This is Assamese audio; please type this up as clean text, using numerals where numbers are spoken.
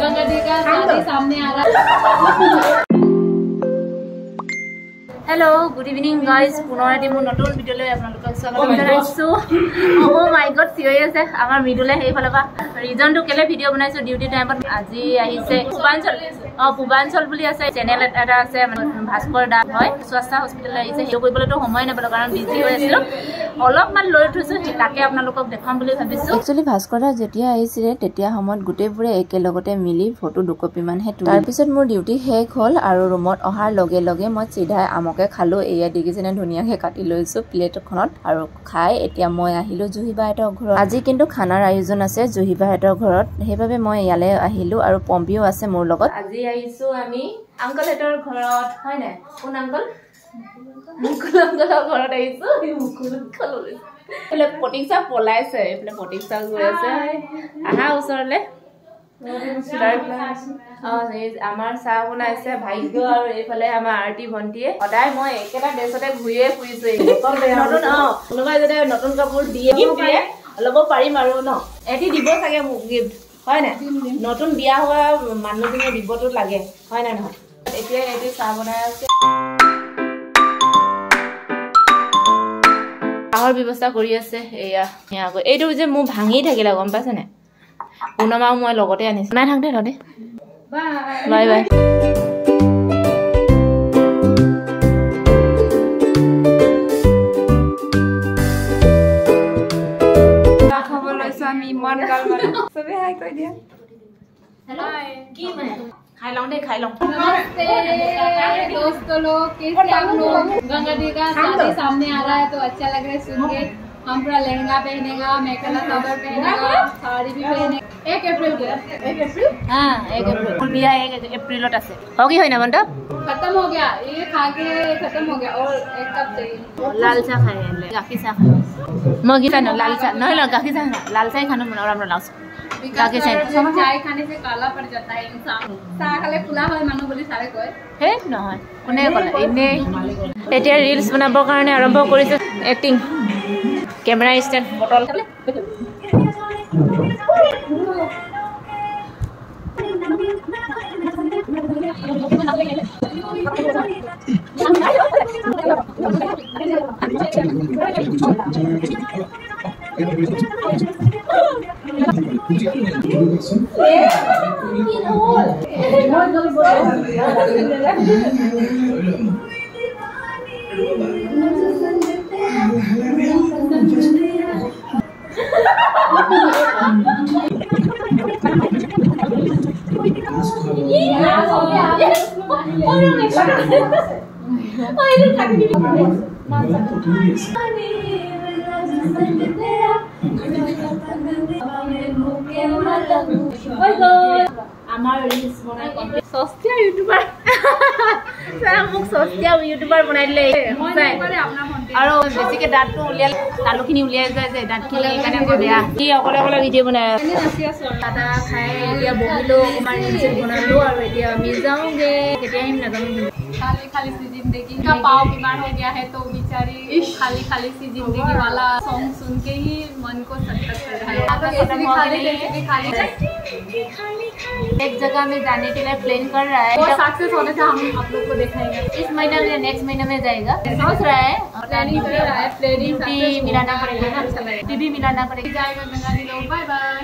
गंगा जी का शादी सामने आ रहा है। हेलो गुड इवनिंग गाइज पुनः एटी मोर नतुन भिडिओले आपनालोকক स्वागत जनाइছো ओ माय गॉड सियय আছে আমাৰ ভিডিওলে হেইফালে পা ৰিজনটো কেলে ভিডিও বনাইছো ডিউটি টাইমত আজি আহিছে পূৰ্বাঞ্চল বুলি আছে চেনেল এটা আছে ভাস্কৰ দা হয় স্বাস্থ্য হস্পিটাল আহিছে হেই কৰিবলৈ তো সময় নাপালো কাৰণ বিজি হৈ আছিল অলপমান লৈ থৈছো তাকে আপোনালোকক দেখাম বুলি ভাবিছো একচুয়ালি ভাস্কৰ দা যেতিয়া আহিছিল তেতিয়া সময়ত গুটেইবোৰে একেলগতে মিলি ফটো দুকপি মান হেতু তাৰ পিছত মোৰ ডিউটি শেষ হ'ল আৰু ৰুমত অহাৰ লগে লগে মই চিধাই আমকে খালো এয়া দেখিছেনে ধুনিয়াকে কাটি লৈছো প্লেটখনত আৰু খাই এতিয়া মই আহিলো জুহিবাহঁতৰ ঘৰত আজি কিন্তু খানাৰ আয়োজন আছে জুহিবাহঁতৰ ঘৰত হেইভাবে মই ইয়ালে আহিলো আৰু পম্পিও আছে মোৰ লগত আজি আহিছো আমি আঙ্কল হেতৰ ঘৰত হয় না কোন আঙ্কল ঘৰত আহিছো মুকুল খালো এলে পটিকসা পলাইছে এফলে পটিকসা গৈ আছে আহা ওচৰলে আমাৰ চাহ বনাইছে ভাগ্য আৰু এইফালে আমাৰ আৰটি ভন্টিয়ে সদায় মই একেটা ড্ৰেছতে ঘুৰিয়ে ফুৰিছো নতুন কোনোবাই যদি নতুন কাপোৰ দিয়ে ল'ব পাৰিম আৰু ন এটি দিব চাগে মোক গিফ্ট হয় না নতুন বিয়া হোৱা মানুহজনে দিবটো লাগে হয় না নহয় এতিয়া এটি চাহ বনাই আছে চাহৰ ব্যৱস্থা কৰি আছে এয়া এইটো যে মোৰ ভাঙি থাকিলে গম পাইছে না পুনমাও মই লগতে আনিছো নাই থাকতে ৰদে বাই বাই খাবলৈ লৈছো আমি মন গাল মানে সবে হাই কৈ দিয়া हेलो কি মানে খাই লওঁ দে খাই লওঁ नमस्ते दोस्तों लोग कैसे आप लोग गंगा जी का शादी सामने आ रहा है तो अच्छा लग रहा है सुन के हम पूरा लहंगा पहनेगा मेखला चादर पहनेगा साड़ी भी पहने 1 अप्रैल को 1 अप्रैल हां 1 अप्रैल बिया 1 अप्रैलत আছে होगी होई ना बंटा खत्म हो गया ये खा के खत्म हो गया और एक कप चाहिए लाल चाय खाए गाखी चाय मगी चाय ना लाल चाय नहीं ना गाखी चाय लाल चाय खाना मन राम्रो लाग्छ गाखी चाय चाय खाने से काला पड़ जाता है इंसान चाह खाले खुला হয় মানুহ বুলি সারে কয় হে নহয় কোনে কলে ইনে এতিয়া ৰিলস বনাবৰ কাৰণে আৰম্ভ কৰিছে এক্টিং कैमरा स्टैंड बोतल আমাৰ ৰিলস বনাই সস্তিয়া ইউটিউবাৰ সাৰা মুখ সস্তিয়া ইউটিউবাৰ বনাই দিলে আৰু বেছিকে দাঁতটো উলিয়াল তালুখিনি উলিয়াই যায় যে দাঁতখিনি কাৰণে বেয়া কি অকলে অকলে ভিডিঅ' বনাই দাদা খাই এতিয়া বহিলো অকমান ৰিলস বনালো আৰু এতিয়া আমি যাওঁগে কেতিয়া আহিম নাজানো खाली खाली सी जिंदगी का पाव बीमार हो गया है तो बेचारी खाली खाली सी जिंदगी वाला सॉन्ग सुन के ही मन को सटक कर रहा है एक जगह में जाने के लिए प्लान कर रहा है वो सक्सेस होने से हम आप लोग को दिखाएंगे इस महीने में नेक्स्ट महीने में जाएगा सोच रहा है प्लानिंग कर रहा है प्लानिंग मिलाना पड़ेगा अच्छा लगेगा टीवी मिलाना पड़ेगा जाएगा गंगा जी लोग बाय बाय